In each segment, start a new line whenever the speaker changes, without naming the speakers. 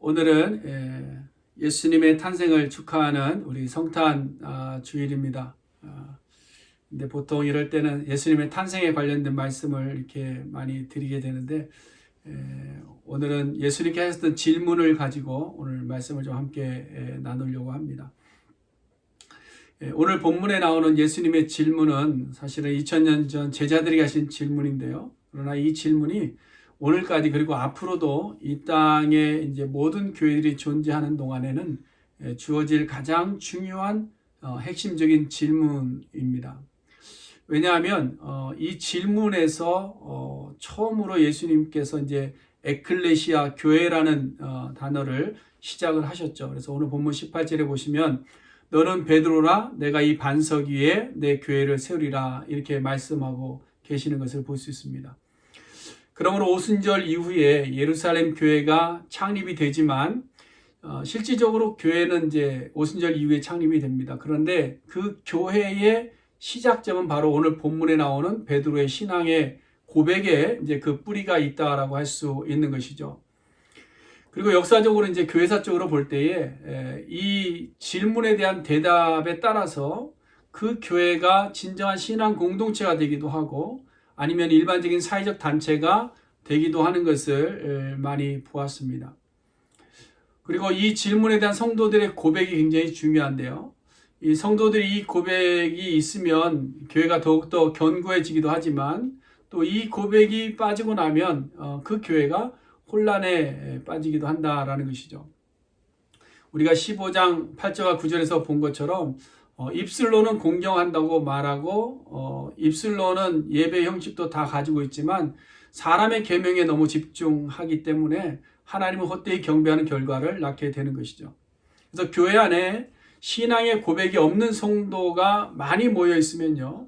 오늘은 예수님의 탄생을 축하하는 우리 성탄 주일입니다. 근데 보통 이럴 때는 예수님의 탄생에 관련된 말씀을 이렇게 많이 드리게 되는데, 오늘은 예수님께 하셨던 질문을 가지고 오늘 말씀을 좀 함께 나누려고 합니다. 오늘 본문에 나오는 예수님의 질문은 사실은 2000년 전 제자들이 하신 질문인데요. 그러나 이 질문이 오늘까지 그리고 앞으로도 이 땅에 이제 모든 교회들이 존재하는 동안에는 주어질 가장 중요한 핵심적인 질문입니다. 왜냐하면 이 질문에서 처음으로 예수님께서 이제 에클레시아 교회라는 단어를 시작을 하셨죠. 그래서 오늘 본문 18절에 보시면 너는 베드로라 내가 이 반석 위에 내 교회를 세우리라 이렇게 말씀하고 계시는 것을 볼 수 있습니다. 그러므로 오순절 이후에 예루살렘 교회가 창립이 되지만 실질적으로 교회는 이제 오순절 이후에 창립이 됩니다. 그런데 그 교회의 시작점은 바로 오늘 본문에 나오는 베드로의 신앙의 고백에 이제 그 뿌리가 있다라고 할 수 있는 것이죠. 그리고 역사적으로 이제 교회사적으로 볼 때에 이 질문에 대한 대답에 따라서 그 교회가 진정한 신앙 공동체가 되기도 하고 아니면 일반적인 사회적 단체가 되기도 하는 것을 많이 보았습니다. 그리고 이 질문에 대한 성도들의 고백이 굉장히 중요한데요. 이 성도들이 이 고백이 있으면 교회가 더욱더 견고해지기도 하지만 또 이 고백이 빠지고 나면 그 교회가 혼란에 빠지기도 한다라는 것이죠. 우리가 15장 8절과 9절에서 본 것처럼 입술로는 공경한다고 말하고 입술로는 예배 형식도 다 가지고 있지만 사람의 계명에 너무 집중하기 때문에 하나님을 헛되이 경배하는 결과를 낳게 되는 것이죠. 그래서 교회 안에 신앙의 고백이 없는 성도가 많이 모여 있으면요,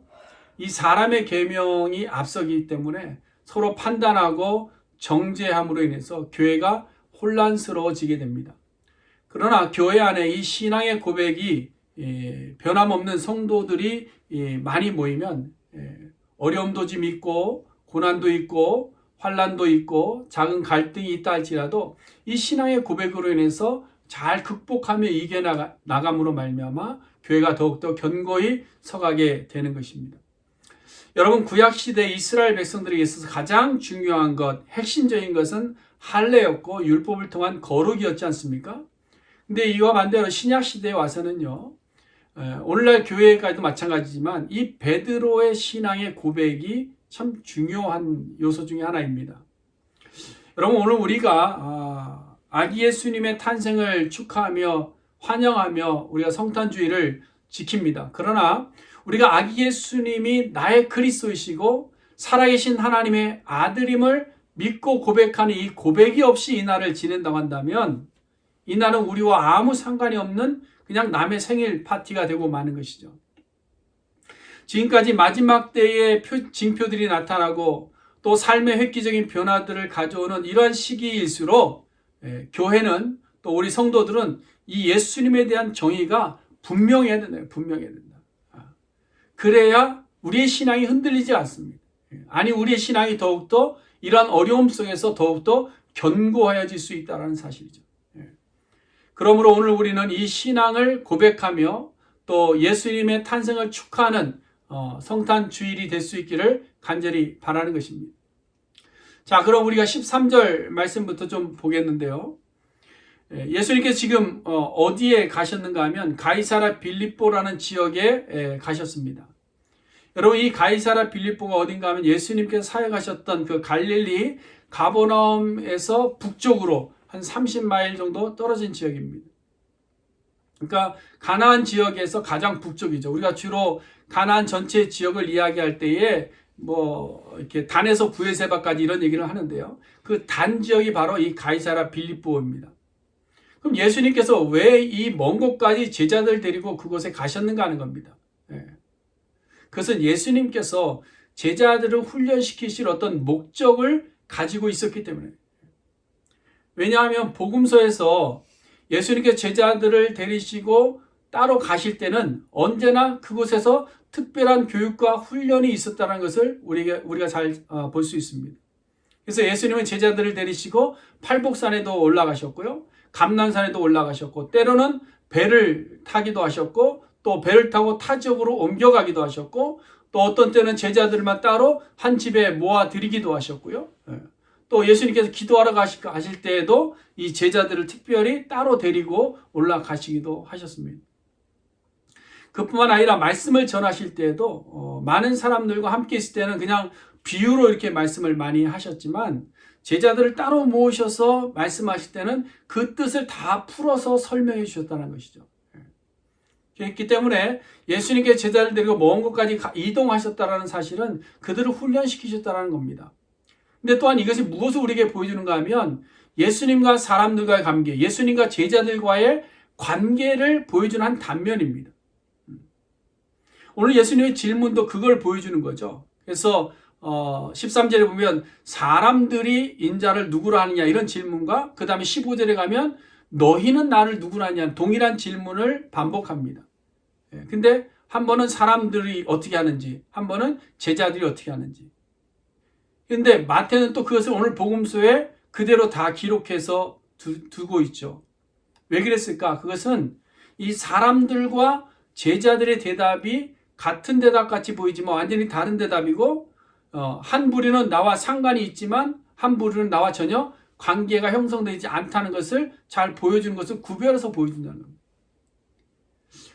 이 사람의 계명이 앞서기 때문에 서로 판단하고 정죄함으로 인해서 교회가 혼란스러워지게 됩니다. 그러나 교회 안에 이 신앙의 고백이 변함없는 성도들이 많이 모이면 어려움도 좀 있고 고난도 있고 환난도 있고 작은 갈등이 있다 할지라도 이 신앙의 고백으로 인해서 잘 극복하며 이겨나감으로 말미암아 교회가 더욱더 견고히 서가게 되는 것입니다. 여러분, 구약시대 이스라엘 백성들에게 있어서 가장 중요한 것, 핵심적인 것은 할례였고 율법을 통한 거룩이었지 않습니까? 근데 이와 반대로 신약시대에 와서는요, 오늘날 교회까지도 마찬가지지만 이 베드로의 신앙의 고백이 참 중요한 요소 중에 하나입니다. 여러분, 오늘 우리가 아기 예수님의 탄생을 축하하며 환영하며 우리가 성탄주의를 지킵니다. 그러나 우리가 아기 예수님이 나의 그리스도이시고 살아계신 하나님의 아들임을 믿고 고백하는 이 고백이 없이 이 날을 지낸다고 한다면 이 날은 우리와 아무 상관이 없는 그냥 남의 생일 파티가 되고 마는 것이죠. 지금까지 마지막 때의 징표들이 나타나고 또 삶의 획기적인 변화들을 가져오는 이러한 시기일수록 교회는 또 우리 성도들은 이 예수님에 대한 정의가 분명해야 된다. 분명해야 된다. 그래야 우리의 신앙이 흔들리지 않습니다. 아니, 우리의 신앙이 더욱더 이러한 어려움 속에서 더욱더 견고해질 수 있다는 사실이죠. 그러므로 오늘 우리는 이 신앙을 고백하며 또 예수님의 탄생을 축하하는 성탄 주일이 될 수 있기를 간절히 바라는 것입니다. 자, 그럼 우리가 13절 말씀부터 좀 보겠는데요. 예수님께서 지금 어디에 가셨는가 하면 가이사랴 빌립보라는 지역에 가셨습니다. 여러분, 이 가이사랴 빌립보가 어딘가 하면 예수님께서 사역하셨던 그 갈릴리 가버나움에서 북쪽으로 한 30마일 정도 떨어진 지역입니다. 그러니까 가나안 지역에서 가장 북쪽이죠. 우리가 주로 가나안 전체 지역을 이야기할 때에 이렇게 단에서 부에세바까지 이런 얘기를 하는데요. 그 단 지역이 바로 이 가이사랴 빌립보입니다. 그럼 예수님께서 왜 이 먼 곳까지 제자들 데리고 그곳에 가셨는가 하는 겁니다. 그것은 예수님께서 제자들을 훈련시키실 어떤 목적을 가지고 있었기 때문에. 왜냐하면 복음서에서 예수님께서 제자들을 데리시고 따로 가실 때는 언제나 그곳에서 특별한 교육과 훈련이 있었다는 것을 우리가 잘 볼 수 있습니다. 그래서 예수님은 제자들을 데리시고 팔복산에도 올라가셨고요. 감난산에도 올라가셨고 때로는 배를 타기도 하셨고 또 배를 타고 타 지역으로 옮겨가기도 하셨고 또 어떤 때는 제자들만 따로 한 집에 모아드리기도 하셨고요. 또 예수님께서 기도하러 가실 때에도 이 제자들을 특별히 따로 데리고 올라가시기도 하셨습니다. 그뿐만 아니라 말씀을 전하실 때에도 많은 사람들과 함께 있을 때는 그냥 비유로 이렇게 말씀을 많이 하셨지만 제자들을 따로 모으셔서 말씀하실 때는 그 뜻을 다 풀어서 설명해 주셨다는 것이죠. 그렇기 때문에 예수님께 제자를 데리고 먼 곳까지 이동하셨다는 사실은 그들을 훈련시키셨다는 겁니다. 근데 또한 이것이 무엇을 우리에게 보여주는가 하면 예수님과 사람들과의 관계, 예수님과 제자들과의 관계를 보여주는 한 단면입니다. 오늘 예수님의 질문도 그걸 보여주는 거죠. 그래서 13절에 보면 사람들이 인자를 누구라 하느냐 이런 질문과 그 다음에 15절에 가면 너희는 나를 누구라 하냐 동일한 질문을 반복합니다. 근데 한 번은 사람들이 어떻게 하는지 한 번은 제자들이 어떻게 하는지. 근데 마태는 또 그것을 오늘 복음서에 그대로 다 기록해서 두고 있죠. 왜 그랬을까? 그것은 이 사람들과 제자들의 대답이 같은 대답 같이 보이지만 완전히 다른 대답이고 한 부류는 나와 상관이 있지만 한 부류는 나와 전혀 관계가 형성되지 않다는 것을 잘 보여주는 것을 구별해서 보여준다는 겁니다.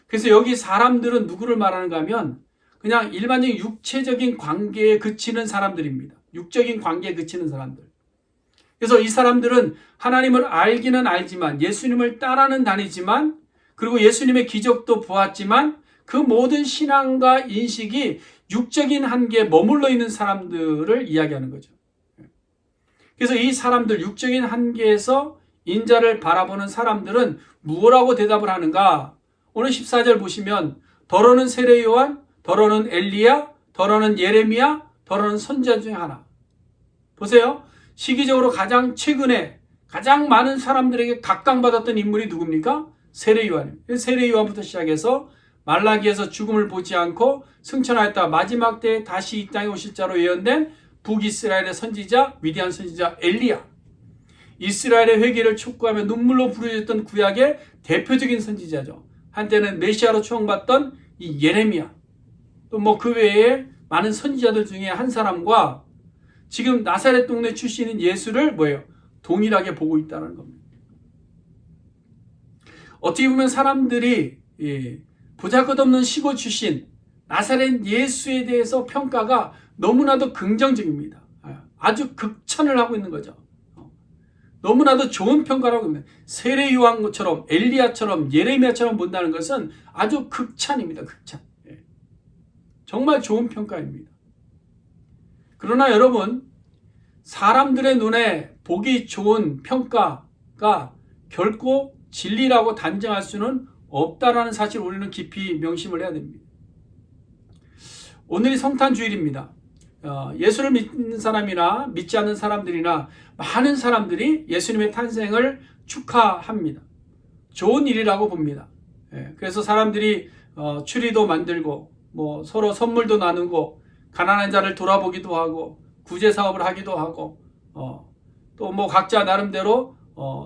그래서 여기 사람들은 누구를 말하는가 하면 그냥 일반적인 육체적인 관계에 그치는 사람들입니다. 육적인 관계에 그치는 사람들. 그래서 이 사람들은 하나님을 알기는 알지만 예수님을 따라는 다니지만 그리고 예수님의 기적도 보았지만 그 모든 신앙과 인식이 육적인 한계에 머물러 있는 사람들을 이야기하는 거죠. 그래서 이 사람들 육적인 한계에서 인자를 바라보는 사람들은 무엇라고 대답을 하는가? 오늘 14절 보시면 더러는 세례 요한, 더러는 엘리야, 더러는 예레미야, 더러는 선지자 중에 하나. 보세요. 시기적으로 가장 최근에 가장 많은 사람들에게 각광받았던 인물이 누굽니까? 세례 요한입니다. 세례 요한부터 시작해서 말라기에서 죽음을 보지 않고 승천하였다 마지막 때에 다시 이 땅에 오실 자로 예언된 북이스라엘의 선지자, 위대한 선지자 엘리야. 이스라엘의 회개를 촉구하며 눈물로 부르짖었던 구약의 대표적인 선지자죠. 한때는 메시아로 추앙받던 이 예레미야. 또 뭐 그 외에 많은 선지자들 중에 한 사람과 지금 나사렛 동네 출신인 예수를 뭐예요? 동일하게 보고 있다는 겁니다. 어떻게 보면 사람들이 보잘것없는 시골 출신 나사렛 예수에 대해서 평가가 너무나도 긍정적입니다. 아주 극찬을 하고 있는 거죠. 너무나도 좋은 평가를 하고 있는 세례 요한처럼 엘리야처럼 예레미야처럼 본다는 것은 아주 극찬입니다. 극찬. 정말 좋은 평가입니다. 그러나 여러분 사람들의 눈에 보기 좋은 평가가 결코 진리라고 단정할 수는 없다라는 사실을 우리는 깊이 명심을 해야 됩니다. 오늘이 성탄주일입니다. 예수를 믿는 사람이나 믿지 않는 사람들이나 많은 사람들이 예수님의 탄생을 축하합니다. 좋은 일이라고 봅니다. 그래서 사람들이 추리도 만들고 뭐 서로 선물도 나누고 가난한 자를 돌아보기도 하고 구제 사업을 하기도 하고 또 뭐 각자 나름대로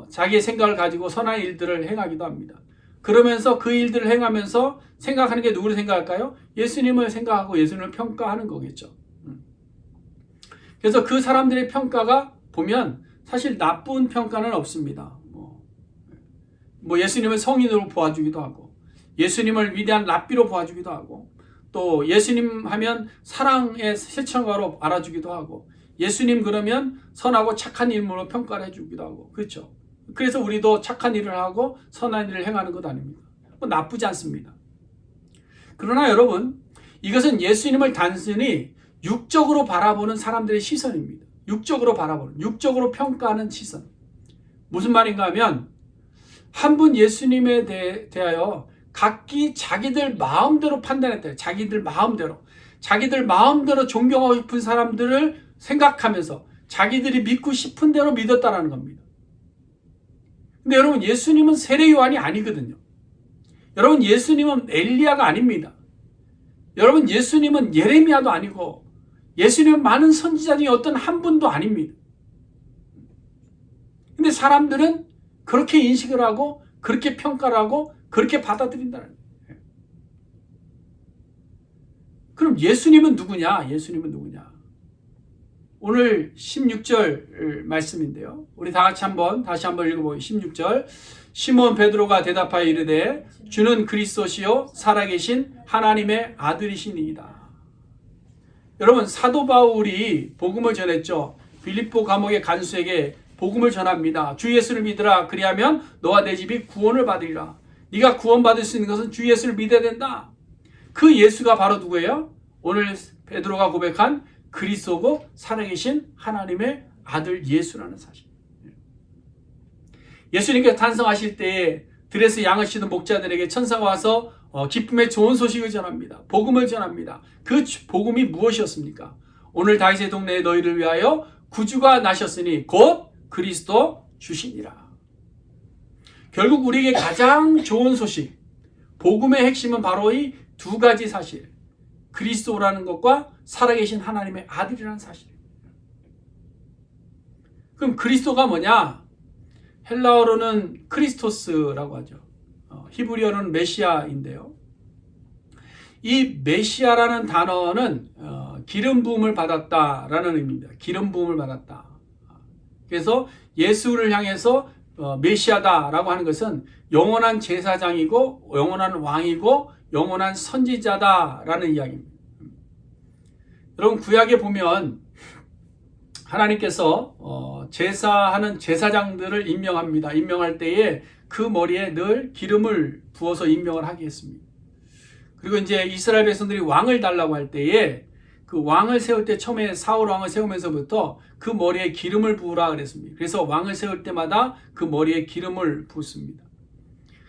자기의 생각을 가지고 선한 일들을 행하기도 합니다. 그러면서 그 일들을 행하면서 생각하는 게 누구를 생각할까요? 예수님을 생각하고 예수님을 평가하는 거겠죠. 그래서 그 사람들의 평가가 보면 사실 나쁜 평가는 없습니다. 뭐 예수님을 성인으로 보아주기도 하고 예수님을 위대한 랍비로 보아주기도 하고 또 예수님 하면 사랑의 실천가로 알아주기도 하고 예수님 그러면 선하고 착한 인물로 평가를 해주기도 하고 그렇죠. 그래서 우리도 착한 일을 하고 선한 일을 행하는 것 아닙니까? 나쁘지 않습니다. 그러나 여러분 이것은 예수님을 단순히 육적으로 바라보는 사람들의 시선입니다. 육적으로 바라보는, 육적으로 평가하는 시선. 무슨 말인가 하면 한 분 예수님에 대하여 각기 자기들 마음대로 판단했대요. 자기들 마음대로 존경하고 싶은 사람들을 생각하면서 자기들이 믿고 싶은 대로 믿었다라는 겁니다. 근데 여러분 예수님은 세례 요한이 아니거든요. 여러분 예수님은 엘리야가 아닙니다. 여러분 예수님은 예레미야도 아니고 예수님은 많은 선지자 중에 어떤 한 분도 아닙니다. 근데 사람들은 그렇게 인식을 하고 그렇게 평가를 하고 그렇게 받아들인다는 거예요. 그럼 예수님은 누구냐? 예수님은 누구냐? 오늘 16절 말씀인데요. 우리 다 같이 다시 한번 읽어보겠습니다. 16절. 시몬 베드로가 대답하여 이르되 주는 그리스도시요 살아계신 하나님의 아들이시니이다. 여러분, 사도 바울이 복음을 전했죠. 빌립보 감옥의 간수에게 복음을 전합니다. 주 예수를 믿으라. 그리하면 너와 내 집이 구원을 받으리라. 네가 구원받을 수 있는 것은 주 예수를 믿어야 된다. 그 예수가 바로 누구예요? 오늘 베드로가 고백한 그리스도고 살아계신 하나님의 아들 예수라는 사실. 예수님께서 탄생하실 때에 들에서 양을 치는 목자들에게 천사가 와서 기쁨의 좋은 소식을 전합니다. 복음을 전합니다. 그 복음이 무엇이었습니까? 오늘 다윗의 동네에 너희를 위하여 구주가 나셨으니 곧 그리스도 주시니라. 결국 우리에게 가장 좋은 소식, 복음의 핵심은 바로 이 두 가지 사실, 그리스도라는 것과 살아계신 하나님의 아들이라는 사실입니다. 그럼 그리스도가 뭐냐? 헬라어로는 크리스토스라고 하죠. 히브리어로는 메시아인데요. 이 메시아라는 단어는 기름 부음을 받았다라는 의미입니다. 기름 부음을 받았다. 그래서 예수를 향해서 메시아다라고 하는 것은 영원한 제사장이고 영원한 왕이고 영원한 선지자다라는 이야기입니다. 여러분, 구약에 보면 하나님께서 제사하는 제사장들을 임명합니다. 임명할 때에 그 머리에 늘 기름을 부어서 임명을 하게 했습니다. 그리고 이제 이스라엘 백성들이 왕을 달라고 할 때에 그 왕을 세울 때 처음에 사울 왕을 세우면서부터 그 머리에 기름을 부으라 그랬습니다. 그래서 왕을 세울 때마다 그 머리에 기름을 부었습니다.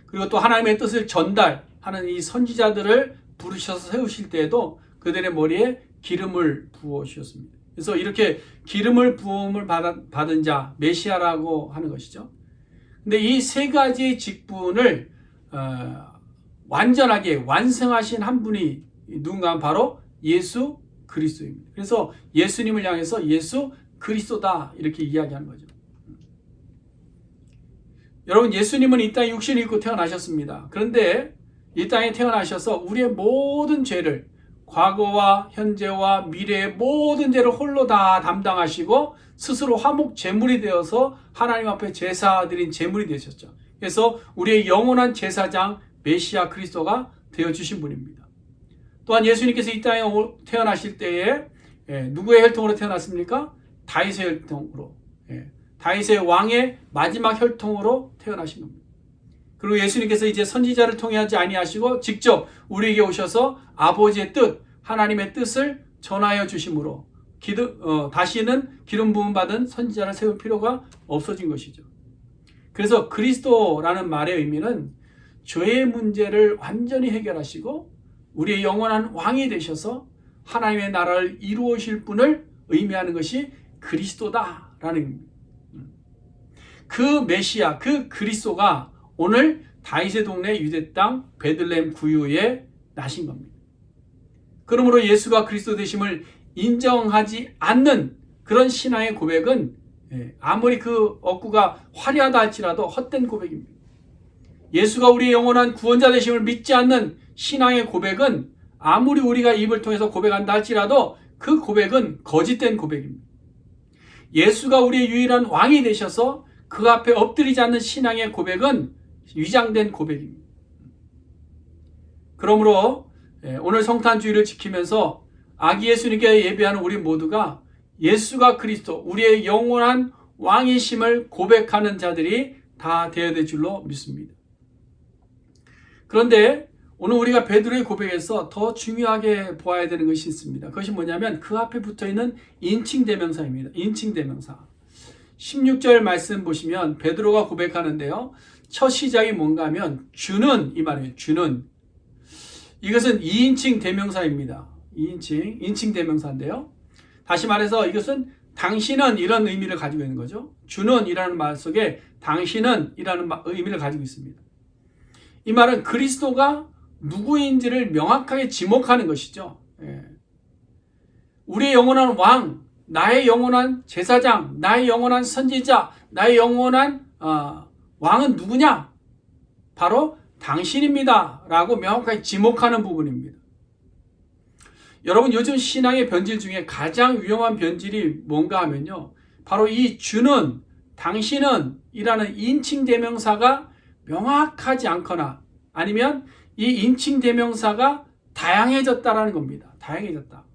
그리고 또 하나님의 뜻을 전달하는 이 선지자들을 부르셔서 세우실 때에도 그들의 머리에 기름을 부어 주셨습니다. 그래서 이렇게 기름을 부음을 받은 자, 메시아라고 하는 것이죠. 근데 이 세 가지 직분을 완전하게 완성하신 한 분이 누군가 하면 바로 예수 그리스도입니다. 그래서 예수님을 향해서 예수 그리스도다 이렇게 이야기하는 거죠. 여러분, 예수님은 이 땅에 육신을 입고 태어나셨습니다. 그런데 이 땅에 태어나셔서 우리의 모든 죄를, 과거와 현재와 미래의 모든 죄를 홀로 다 담당하시고 스스로 화목 제물이 되어서 하나님 앞에 제사드린 제물이 되셨죠. 그래서 우리의 영원한 제사장 메시아 그리스도가 되어주신 분입니다. 또한 예수님께서 이 땅에 태어나실 때에 누구의 혈통으로 태어났습니까? 다윗의 혈통으로, 다윗의 왕의 마지막 혈통으로 태어나신 겁니다. 그리고 예수님께서 이제 선지자를 통해 하지 아니하시고 직접 우리에게 오셔서 아버지의 뜻, 하나님의 뜻을 전하여 주심으로 다시는 기름 부음 받은 선지자를 세울 필요가 없어진 것이죠. 그래서 그리스도라는 말의 의미는 죄의 문제를 완전히 해결하시고 우리의 영원한 왕이 되셔서 하나님의 나라를 이루어실 분을 의미하는 것이 그리스도다라는 의미입니다. 그 메시아, 그 그리스도가 오늘 다윗의 동네 유대 땅 베들레헴 구유에 나신 겁니다. 그러므로 예수가 그리스도 되심을 인정하지 않는 그런 신앙의 고백은 아무리 그 억구가 화려하다 할지라도 헛된 고백입니다. 예수가 우리의 영원한 구원자 되심을 믿지 않는 신앙의 고백은 아무리 우리가 입을 통해서 고백한다 할지라도 그 고백은 거짓된 고백입니다. 예수가 우리의 유일한 왕이 되셔서 그 앞에 엎드리지 않는 신앙의 고백은 위장된 고백입니다. 그러므로 오늘 성탄주의를 지키면서 아기 예수님께 예배하는 우리 모두가 예수가 그리스도, 우리의 영원한 왕이심을 고백하는 자들이 다 되어야 될 줄로 믿습니다. 그런데 오늘 우리가 베드로의 고백에서 더 중요하게 보아야 되는 것이 있습니다. 그것이 뭐냐면 그 앞에 붙어있는 인칭대명사입니다. 인칭대명사. 16절 말씀 보시면 베드로가 고백하는데요. 첫 시작이 뭔가 하면 주는, 이 말이에요. 주는. 이것은 2인칭 대명사입니다. 2인칭, 인칭 대명사인데요. 다시 말해서 이것은 당신은 이런 의미를 가지고 있는 거죠. 주는 이라는 말 속에 당신은 이라는 의미를 가지고 있습니다. 이 말은 그리스도가 누구인지를 명확하게 지목하는 것이죠. 우리의 영원한 왕, 나의 영원한 제사장, 나의 영원한 선지자, 나의 영원한 왕은 누구냐? 바로 당신입니다. 라고 명확하게 지목하는 부분입니다. 여러분, 요즘 신앙의 변질 중에 가장 위험한 변질이 뭔가 하면요, 바로 이 주는, 당신은 이라는 인칭대명사가 명확하지 않거나 아니면 이 인칭대명사가 다양해졌다라는 겁니다. 다양해졌다.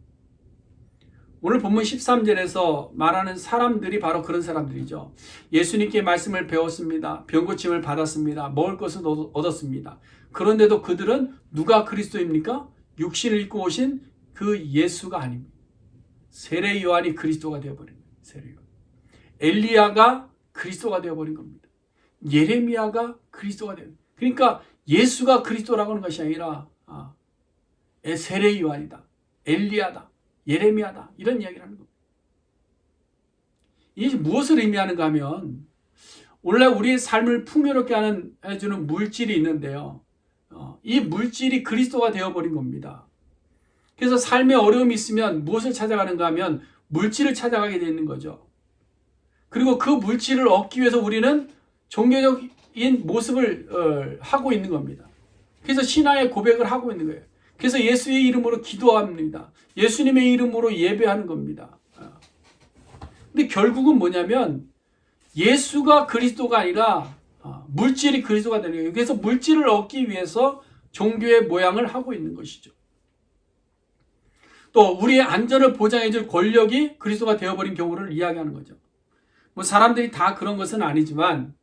오늘 본문 13절에서 말하는 사람들이 바로 그런 사람들이죠. 예수님께 말씀을 배웠습니다. 병고침을 받았습니다. 먹을 것을 얻었습니다. 그런데도 그들은 누가 그리스도입니까? 육신을 입고 오신 그 예수가 아닙니다. 세례 요한이 그리스도가 되어버린 거예요. 세례 요한. 엘리야가 그리스도가 되어버린 겁니다. 예레미야가 그리스도가 되어버린 거예요. 그러니까 예수가 그리스도라고 하는 것이 아니라 세례 요한이다, 엘리야다, 예레미야다, 이런 이야기를 하는 겁니다. 이게 무엇을 의미하는가 하면, 원래 우리의 삶을 풍요롭게 해주는 물질이 있는데요, 이 물질이 그리스도가 되어버린 겁니다. 그래서 삶에 어려움이 있으면 무엇을 찾아가는가 하면 물질을 찾아가게 되는 거죠. 그리고 그 물질을 얻기 위해서 우리는 종교적인 모습을 하고 있는 겁니다. 그래서 신앙의 고백을 하고 있는 거예요. 그래서 예수의 이름으로 기도합니다. 예수님의 이름으로 예배하는 겁니다. 근데 결국은 뭐냐면 예수가 그리스도가 아니라 물질이 그리스도가 되는 거예요. 그래서 물질을 얻기 위해서 종교의 모양을 하고 있는 것이죠. 또 우리의 안전을 보장해줄 권력이 그리스도가 되어버린 경우를 이야기하는 거죠. 뭐 사람들이 다 그런 것은 아니지만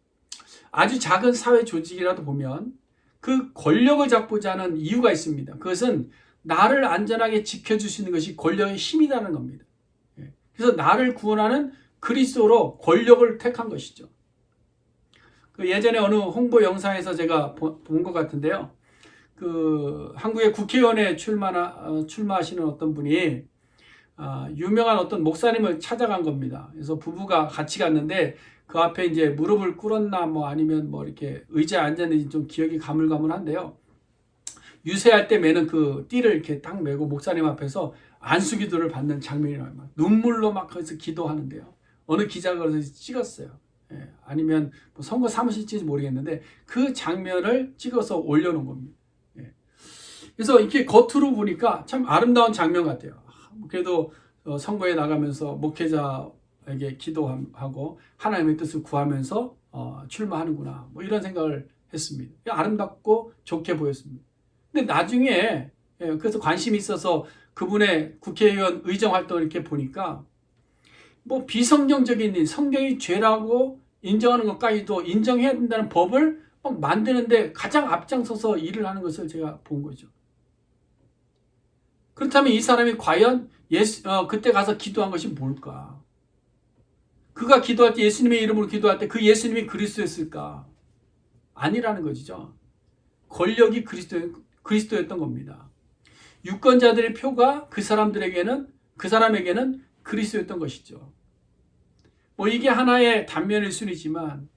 아주 작은 사회 조직이라도 보면 그 권력을 잡고자 하는 이유가 있습니다. 그것은 나를 안전하게 지켜주시는 것이 권력의 힘이라는 겁니다. 그래서 나를 구원하는 그리스도로 권력을 택한 것이죠. 그 예전에 어느 홍보 영상에서 제가 본 것 같은데요. 그 한국의 국회의원에 출마하시는 어떤 분이 유명한 어떤 목사님을 찾아간 겁니다. 그래서 부부가 같이 갔는데 그 앞에 이제 무릎을 꿇었나 뭐 아니면 뭐 이렇게 의자에 앉았는지 좀 기억이 가물가물한데요. 유세할 때 매는 그 띠를 이렇게 딱 메고 목사님 앞에서 안수기도를 받는 장면이 나와요. 눈물로 막 거기서 기도하는데요. 어느 기자가 그래서 찍었어요. 아니면 뭐 선거 사무실인지 모르겠는데 그 장면을 찍어서 올려놓은 겁니다. 그래서 이렇게 겉으로 보니까 참 아름다운 장면 같아요. 그래도 선거에 나가면서 목회자에게 기도하고 하나님의 뜻을 구하면서 출마하는구나, 뭐 이런 생각을 했습니다. 아름답고 좋게 보였습니다. 근데 나중에 그래서 관심이 있어서 그분의 국회의원 의정 활동을 이렇게 보니까 뭐 비성경적인 일, 성경이 죄라고 인정하는 것까지도 인정해야 된다는 법을 막 만드는데 가장 앞장서서 일을 하는 것을 제가 본 거죠. 그렇다면 이 사람이 과연 그때 가서 기도한 것이 뭘까? 그가 기도할 때, 예수님의 이름으로 기도할 때 그 예수님이 그리스도였을까? 아니라는 것이죠. 권력이 그리스도였던 겁니다. 유권자들의 표가 그 사람에게는 그리스도였던 것이죠. 뭐 이게 하나의 단면일 수는 있지만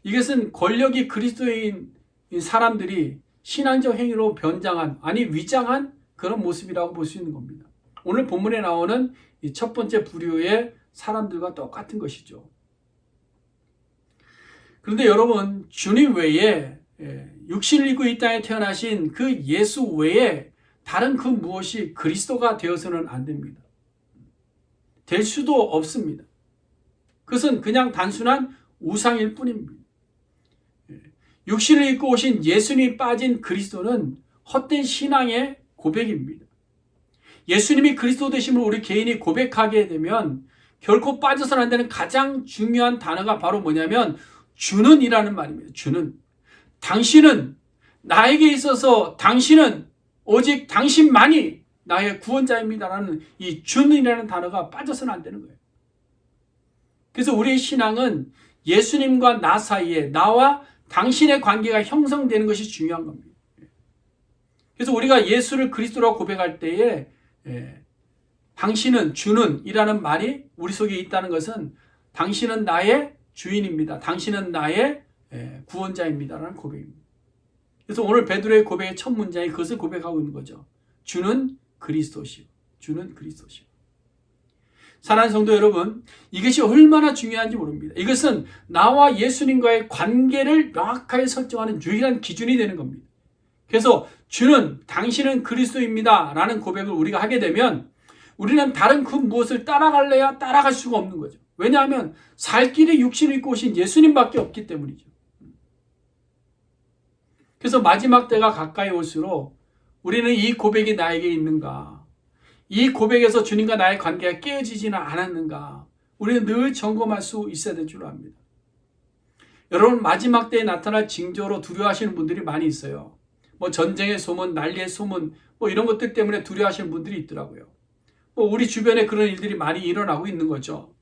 이것은 권력이 그리스도인 사람들이 신앙적 행위로 변장한, 아니 위장한 그런 모습이라고 볼 수 있는 겁니다. 오늘 본문에 나오는 이 첫 번째 부류의 사람들과 똑같은 것이죠. 그런데 여러분, 주님 외에 육신을 입고 이 땅에 태어나신 그 예수 외에 다른 그 무엇이 그리스도가 되어서는 안 됩니다. 될 수도 없습니다. 그것은 그냥 단순한 우상일 뿐입니다. 육신을 입고 오신 예수님이 빠진 그리스도는 헛된 신앙의 고백입니다. 예수님이 그리스도 되심을 우리 개인이 고백하게 되면 결코 빠져서는 안 되는 가장 중요한 단어가 바로 뭐냐면 주는 이라는 말입니다. 주는. 당신은, 나에게 있어서 당신은 오직 당신만이 나의 구원자입니다라는 이 주는이라는 단어가 빠져서는 안 되는 거예요. 그래서 우리의 신앙은 예수님과 나 사이에 나와 당신의 관계가 형성되는 것이 중요한 겁니다. 그래서 우리가 예수를 그리스도라고 고백할 때에 당신은, 주는 이라는 말이 우리 속에 있다는 것은 당신은 나의 주인입니다. 당신은 나의 구원자입니다라는 고백입니다. 그래서 오늘 베드로의 고백의 첫 문장이 그것을 고백하고 있는 거죠. 주는 그리스도시오. 주는 그리스도시오. 사랑하는 성도 여러분, 이것이 얼마나 중요한지 모릅니다. 이것은 나와 예수님과의 관계를 명확하게 설정하는 유일한 기준이 되는 겁니다. 그래서 주는 당신은 그리스도입니다 라는 고백을 우리가 하게 되면 우리는 다른 그 무엇을 따라갈래야 따라갈 수가 없는 거죠. 왜냐하면 살 길이 육신을 입고 오신 예수님밖에 없기 때문이죠. 그래서 마지막 때가 가까이 올수록 우리는 이 고백이 나에게 있는가, 이 고백에서 주님과 나의 관계가 깨어지지는 않았는가, 우리는 늘 점검할 수 있어야 될 줄 압니다. 여러분, 마지막 때에 나타날 징조로 두려워하시는 분들이 많이 있어요. 뭐 전쟁의 소문, 난리의 소문, 뭐 이런 것들 때문에 두려워하시는 분들이 있더라고요. 뭐 우리 주변에 그런 일들이 많이 일어나고 있는 거죠.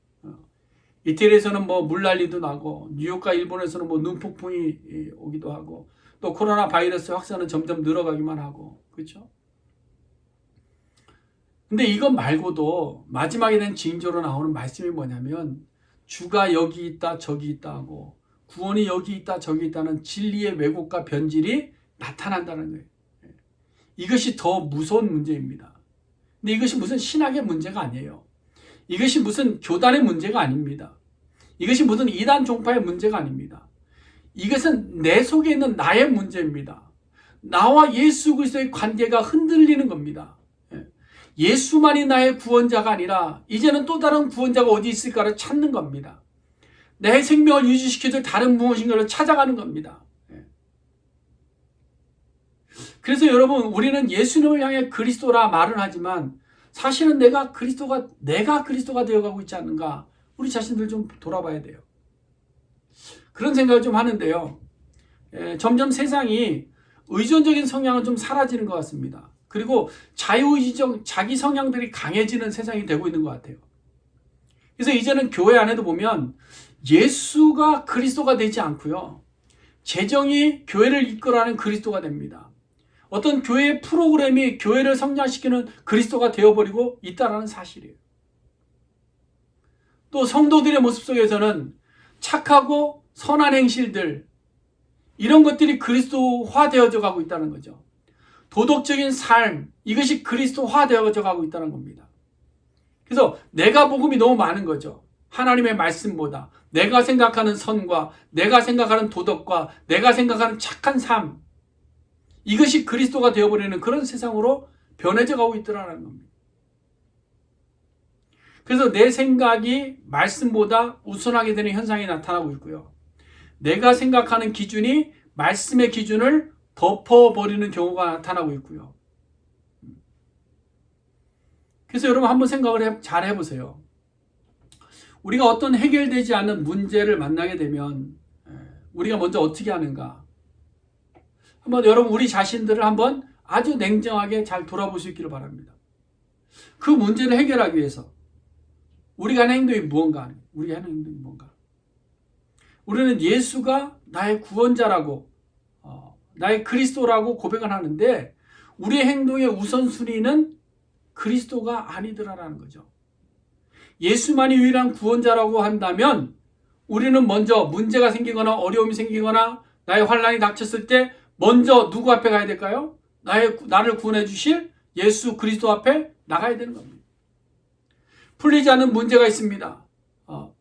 이태리에서는 뭐 물난리도 나고, 뉴욕과 일본에서는 뭐 눈폭풍이 오기도 하고, 또 코로나 바이러스 확산은 점점 늘어가기만 하고, 그렇죠? 근데 이것 말고도 마지막에 대한 징조로 나오는 말씀이 뭐냐면, 주가 여기 있다 저기 있다 하고 구원이 여기 있다 저기 있다는 진리의 왜곡과 변질이 나타난다는 거예요. 이것이 더 무서운 문제입니다. 근데 이것이 무슨 신학의 문제가 아니에요. 이것이 무슨 교단의 문제가 아닙니다. 이것이 무슨 이단 종파의 문제가 아닙니다. 이것은 내 속에 있는 나의 문제입니다. 나와 예수 그리스도의 관계가 흔들리는 겁니다. 예수만이 나의 구원자가 아니라 이제는 또 다른 구원자가 어디 있을까를 찾는 겁니다. 내 생명을 유지시켜줄 다른 무엇인가를 찾아가는 겁니다. 그래서 여러분, 우리는 예수님을 향해 그리스도라 말은 하지만 사실은 내가 그리스도가 되어가고 있지 않는가, 우리 자신들 좀 돌아봐야 돼요. 그런 생각을 좀 하는데요. 점점 세상이 의존적인 성향은 좀 사라지는 것 같습니다. 그리고 자유의지적 자기 성향들이 강해지는 세상이 되고 있는 것 같아요. 그래서 이제는 교회 안에도 보면 예수가 그리스도가 되지 않고요, 재정이 교회를 이끌어가는 그리스도가 됩니다. 어떤 교회의 프로그램이 교회를 성장시키는 그리스도가 되어버리고 있다는 사실이에요. 또 성도들의 모습 속에서는 착하고 선한 행실들, 이런 것들이 그리스도화 되어져 가고 있다는 거죠. 도덕적인 삶, 이것이 그리스도화 되어져 가고 있다는 겁니다. 그래서 내가 복음이 너무 많은 거죠. 하나님의 말씀보다 내가 생각하는 선과 내가 생각하는 도덕과 내가 생각하는 착한 삶, 이것이 그리스도가 되어버리는 그런 세상으로 변해져 가고 있더라는 겁니다. 그래서 내 생각이 말씀보다 우선하게 되는 현상이 나타나고 있고요, 내가 생각하는 기준이 말씀의 기준을 덮어버리는 경우가 나타나고 있고요. 그래서 여러분, 한번 생각을 잘 해보세요. 우리가 어떤 해결되지 않는 문제를 만나게 되면 우리가 먼저 어떻게 하는가? 한번 여러분, 우리 자신들을 한번 아주 냉정하게 잘 돌아볼 수 있기를 바랍니다. 그 문제를 해결하기 위해서 우리가 하는 행동이 무언가? 우리는 예수가 나의 구원자라고, 나의 그리스도라고 고백을 하는데 우리의 행동의 우선순위는 그리스도가 아니더라라는 거죠. 예수만이 유일한 구원자라고 한다면 우리는 먼저 문제가 생기거나 어려움이 생기거나 나의 환난이 닥쳤을 때 먼저 누구 앞에 가야 될까요? 나를 구원해 주실 예수 그리스도 앞에 나가야 되는 겁니다. 풀리지 않는 문제가 있습니다.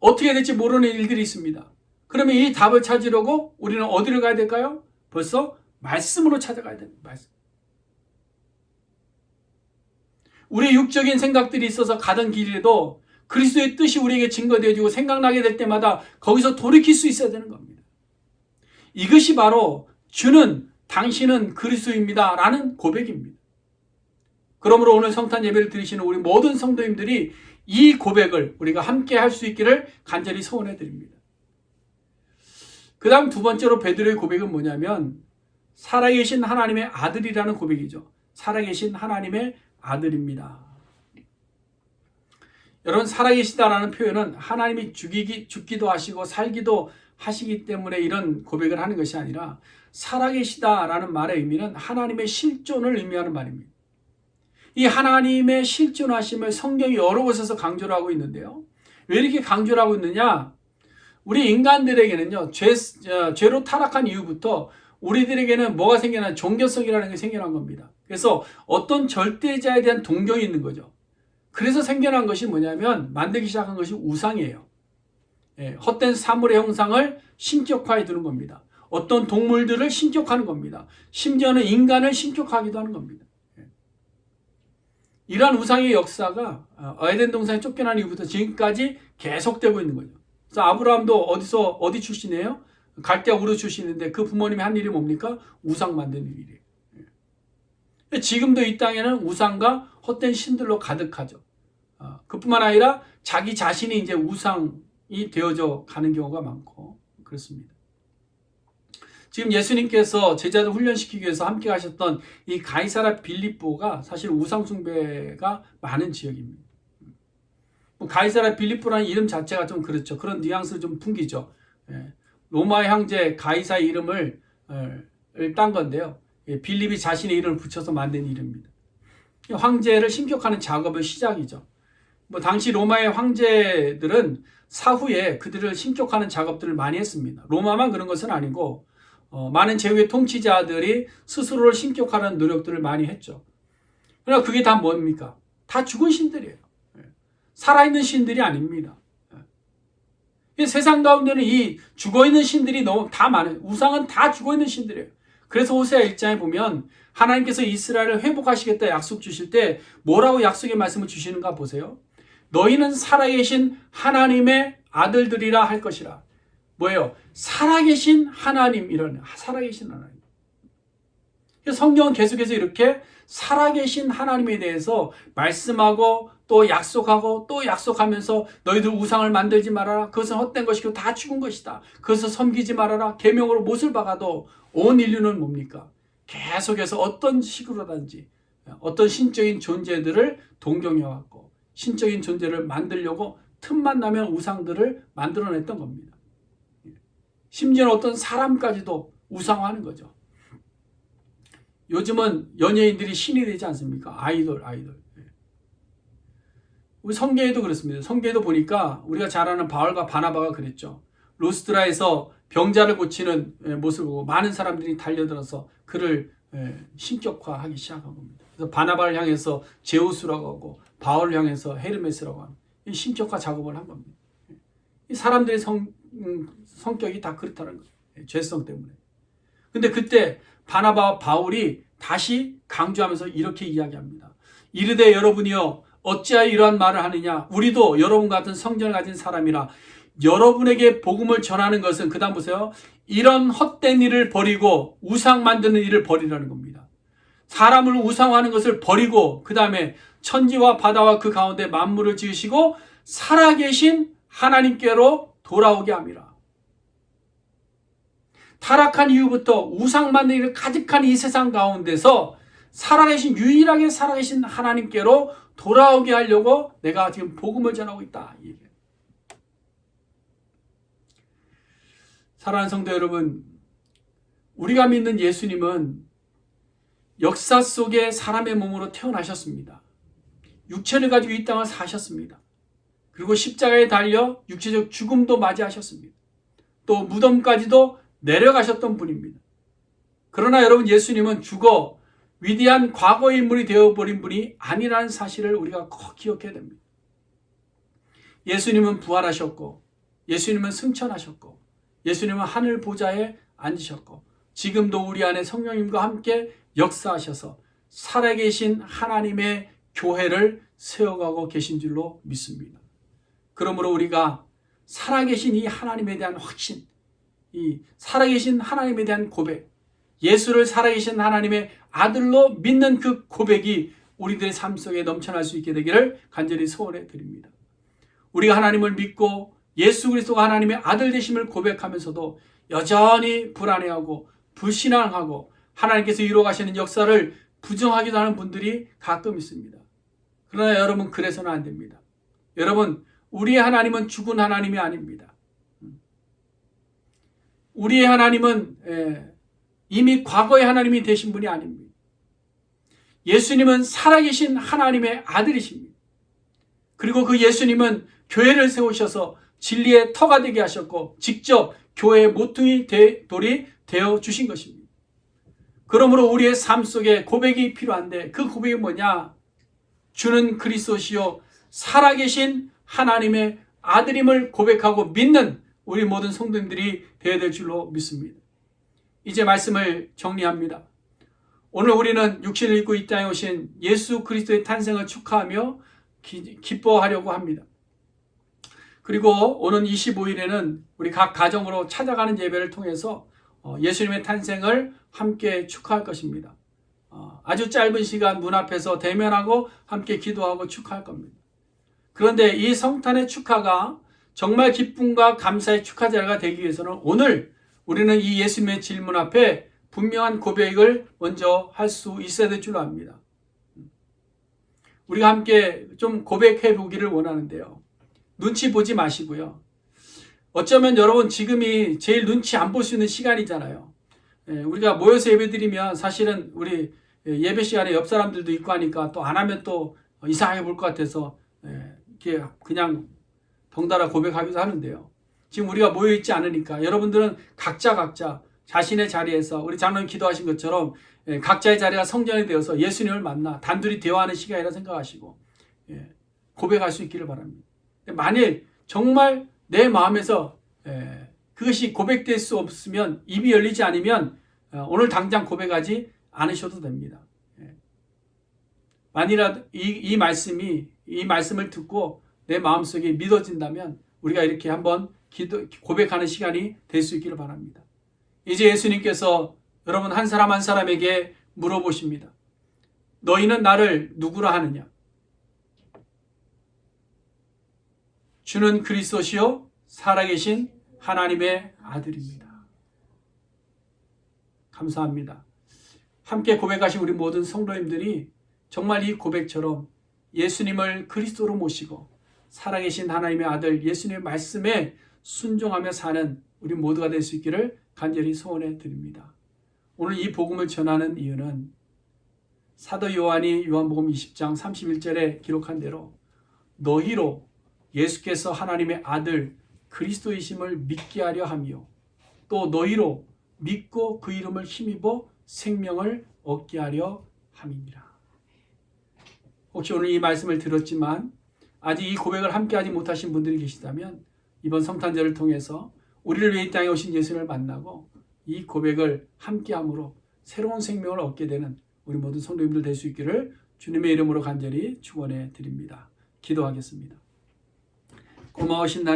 어떻게 될지 모르는 일들이 있습니다. 그러면 이 답을 찾으려고 우리는 어디를 가야 될까요? 벌써 말씀으로 찾아가야 됩니다. 말씀. 우리의 육적인 생각들이 있어서 가던 길에도 그리스도의 뜻이 우리에게 증거되어지고 생각나게 될 때마다 거기서 돌이킬 수 있어야 되는 겁니다. 이것이 바로 주는 당신은 그리스도입니다 라는 고백입니다. 그러므로 오늘 성탄 예배를 드리시는 우리 모든 성도님들이 이 고백을 우리가 함께 할 수 있기를 간절히 소원해 드립니다. 그 다음 두 번째로 베드로의 고백은 뭐냐면 살아계신 하나님의 아들이라는 고백이죠. 살아계신 하나님의 아들입니다. 여러분, 살아계시다라는 표현은 하나님이 죽기도 하시고 살기도 하시기 때문에 이런 고백을 하는 것이 아니라 살아계시다라는 말의 의미는 하나님의 실존을 의미하는 말입니다. 이 하나님의 실존하심을 성경이 여러 곳에서 강조를 하고 있는데요. 왜 이렇게 강조를 하고 있느냐? 우리 인간들에게는요, 죄로 타락한 이후부터 우리들에게는 뭐가 생겨난 종교성이라는 게 생겨난 겁니다. 그래서 어떤 절대자에 대한 동경이 있는 거죠. 그래서 생겨난 것이 뭐냐면 만들기 시작한 것이 우상이에요. 헛된 사물의 형상을 신격화해 두는 겁니다. 어떤 동물들을 신격화하는 겁니다. 심지어는 인간을 신격화하기도 하는 겁니다. 이러한 우상의 역사가 에덴 동산에 쫓겨난 이후부터 지금까지 계속되고 있는 거죠. 그래서 아브라함도 어디 출신이에요? 갈대아 우르 출신인데 그 부모님이 한 일이 뭡니까? 우상 만드는 일이에요. 지금도 이 땅에는 우상과 헛된 신들로 가득하죠. 그뿐만 아니라 자기 자신이 이제 우상이 되어져 가는 경우가 많고 그렇습니다. 지금 예수님께서 제자들 훈련시키기 위해서 함께 가셨던 이 가이사라 빌립보가 사실 우상 숭배가 많은 지역입니다. 가이사라 빌립보라는 이름 자체가 좀 그렇죠. 그런 뉘앙스를 좀 풍기죠. 로마의 황제 가이사의 이름을 딴 건데요. 빌립이 자신의 이름을 붙여서 만든 이름입니다. 황제를 신격화하는 작업의 시작이죠. 당시 로마의 황제들은 사후에 그들을 신격화하는 작업들을 많이 했습니다. 로마만 그런 것은 아니고 많은 제후의 통치자들이 스스로를 신격화하는 노력들을 많이 했죠. 그러나 그게 다 뭡니까? 다 죽은 신들이에요. 살아있는 신들이 아닙니다. 세상 가운데는 이 죽어있는 신들이 너무 다 많아요. 우상은 다 죽어있는 신들이에요. 그래서 호세아 1장에 보면 하나님께서 이스라엘을 회복하시겠다 약속 주실 때 뭐라고 약속의 말씀을 주시는가 보세요. 너희는 살아계신 하나님의 아들들이라 할 것이라. 뭐예요? 살아계신 하나님, 이런 살아계신 하나님. 성경은 계속해서 이렇게 살아계신 하나님에 대해서 말씀하고 또 약속하고 또 약속하면서 너희들 우상을 만들지 말아라. 그것은 헛된 것이고 다 죽은 것이다. 그것을 섬기지 말아라. 계명으로 못을 박아도 온 인류는 뭡니까? 계속해서 어떤 식으로든지 어떤 신적인 존재들을 동경해왔고 신적인 존재를 만들려고 틈만 나면 우상들을 만들어냈던 겁니다. 심지어는 어떤 사람까지도 우상화하는 거죠. 요즘은 연예인들이 신이 되지 않습니까? 아이돌. 우리 성경에도 그렇습니다. 성경에도 보니까 우리가 잘 아는 바울과 바나바가 그랬죠. 루스드라에서 병자를 고치는 모습을 보고 많은 사람들이 달려들어서 그를 신격화하기 시작한 겁니다. 그래서 바나바를 향해서 제우스라고 하고 바울을 향해서 헤르메스라고 하는 이 신격화 작업을 한 겁니다. 이 사람들의 성격이 다 그렇다는 거예요. 죄성 때문에. 근데 그때 바나바와 바울이 다시 강조하면서 이렇게 이야기합니다. 이르되 여러분이여 어찌하여 이러한 말을 하느냐. 우리도 여러분 같은 성전을 가진 사람이라 여러분에게 복음을 전하는 것은 그 다음 보세요. 이런 헛된 일을 버리고 우상 만드는 일을 버리라는 겁니다. 사람을 우상화하는 것을 버리고 그 다음에 천지와 바다와 그 가운데 만물을 지으시고 살아계신 하나님께로 돌아오게 함이라. 타락한 이후부터 우상 만드는 일을 가득한 이 세상 가운데서 유일하게 살아계신 하나님께로 돌아오게 하려고 내가 지금 복음을 전하고 있다. 사랑하는 성도 여러분, 우리가 믿는 예수님은 역사 속에 사람의 몸으로 태어나셨습니다. 육체를 가지고 이 땅을 사셨습니다. 그리고 십자가에 달려 육체적 죽음도 맞이하셨습니다. 또 무덤까지도 내려가셨던 분입니다. 그러나 여러분, 예수님은 죽어 위대한 과거의 인물이 되어버린 분이 아니라는 사실을 우리가 꼭 기억해야 됩니다. 예수님은 부활하셨고 예수님은 승천하셨고 예수님은 하늘 보좌에 앉으셨고 지금도 우리 안에 성령님과 함께 역사하셔서 살아계신 하나님의 교회를 세워가고 계신 줄로 믿습니다. 그러므로 우리가 살아계신 이 하나님에 대한 확신, 이 살아계신 하나님에 대한 고백, 예수를 살아계신 하나님의 아들로 믿는 그 고백이 우리들의 삶 속에 넘쳐날 수 있게 되기를 간절히 소원해 드립니다. 우리가 하나님을 믿고 예수 그리스도가 하나님의 아들 되심을 고백하면서도 여전히 불안해하고 불신앙하고 하나님께서 이루어 가시는 역사를 부정하기도 하는 분들이 가끔 있습니다. 그러나 여러분, 그래서는 안 됩니다. 여러분, 우리의 하나님은 죽은 하나님이 아닙니다. 우리의 하나님은 이미 과거의 하나님이 되신 분이 아닙니다. 예수님은 살아계신 하나님의 아들이십니다. 그리고 그 예수님은 교회를 세우셔서 진리의 터가 되게 하셨고 직접 교회의 모퉁이 돌이 되어 주신 것입니다. 그러므로 우리의 삶 속에 고백이 필요한데 그 고백이 뭐냐? 주는 그리스도시요 살아계신 하나님의 아들임을 고백하고 믿는 우리 모든 성도님들이 되어야 될 줄로 믿습니다. 이제 말씀을 정리합니다. 오늘 우리는 육신을 입고 이 땅에 오신 예수 그리스도의 탄생을 축하하며 기뻐하려고 합니다. 그리고 오는 25일에는 우리 각 가정으로 찾아가는 예배를 통해서 예수님의 탄생을 함께 축하할 것입니다. 아주 짧은 시간 문 앞에서 대면하고 함께 기도하고 축하할 겁니다. 그런데 이 성탄의 축하가 정말 기쁨과 감사의 축하 자리가 되기 위해서는 오늘 우리는 이 예수님의 질문 앞에 분명한 고백을 먼저 할 수 있어야 될 줄로 압니다. 우리가 함께 좀 고백해 보기를 원하는데요. 눈치 보지 마시고요. 어쩌면 여러분 지금이 제일 눈치 안 볼 수 있는 시간이잖아요. 우리가 모여서 예배드리면 사실은 우리 예배 시간에 옆 사람들도 있고 하니까 또 안 하면 또 이상하게 볼 것 같아서 이렇게 그냥 덩달아 고백하기도 하는데요. 지금 우리가 모여 있지 않으니까 여러분들은 각자 자신의 자리에서 우리 장로님 기도하신 것처럼 각자의 자리가 성전이 되어서 예수님을 만나 단둘이 대화하는 시간이라 생각하시고 고백할 수 있기를 바랍니다. 만일 정말 내 마음에서 그것이 고백될 수 없으면 입이 열리지 않으면 오늘 당장 고백하지 않으셔도 됩니다. 만일이라도 이 말씀을 듣고 내 마음속에 믿어진다면 우리가 이렇게 한번 고백하는 시간이 될 수 있기를 바랍니다. 이제 예수님께서 여러분 한 사람 한 사람에게 물어보십니다. 너희는 나를 누구라 하느냐? 주는 그리스도시요 살아계신 하나님의 아들입니다. 감사합니다. 함께 고백하신 우리 모든 성도님들이 정말 이 고백처럼 예수님을 그리스도로 모시고 살아계신 하나님의 아들 예수님의 말씀에 순종하며 사는 우리 모두가 될 수 있기를 간절히 소원해 드립니다. 오늘 이 복음을 전하는 이유는 사도 요한이 요한복음 20장 31절에 기록한 대로 너희로 예수께서 하나님의 아들 그리스도이심을 믿게 하려 하며 또 너희로 믿고 그 이름을 힘입어 생명을 얻게 하려 함이니라. 혹시 오늘 이 말씀을 들었지만 아직 이 고백을 함께하지 못하신 분들이 계시다면 이번 성탄절을 통해서 우리를 위해 이 땅에 오신 예수님을 만나고 이 고백을 함께함으로 새로운 생명을 얻게 되는 우리 모든 성도님들 될 수 있기를 주님의 이름으로 간절히 축원해 드립니다. 기도하겠습니다. 고마우신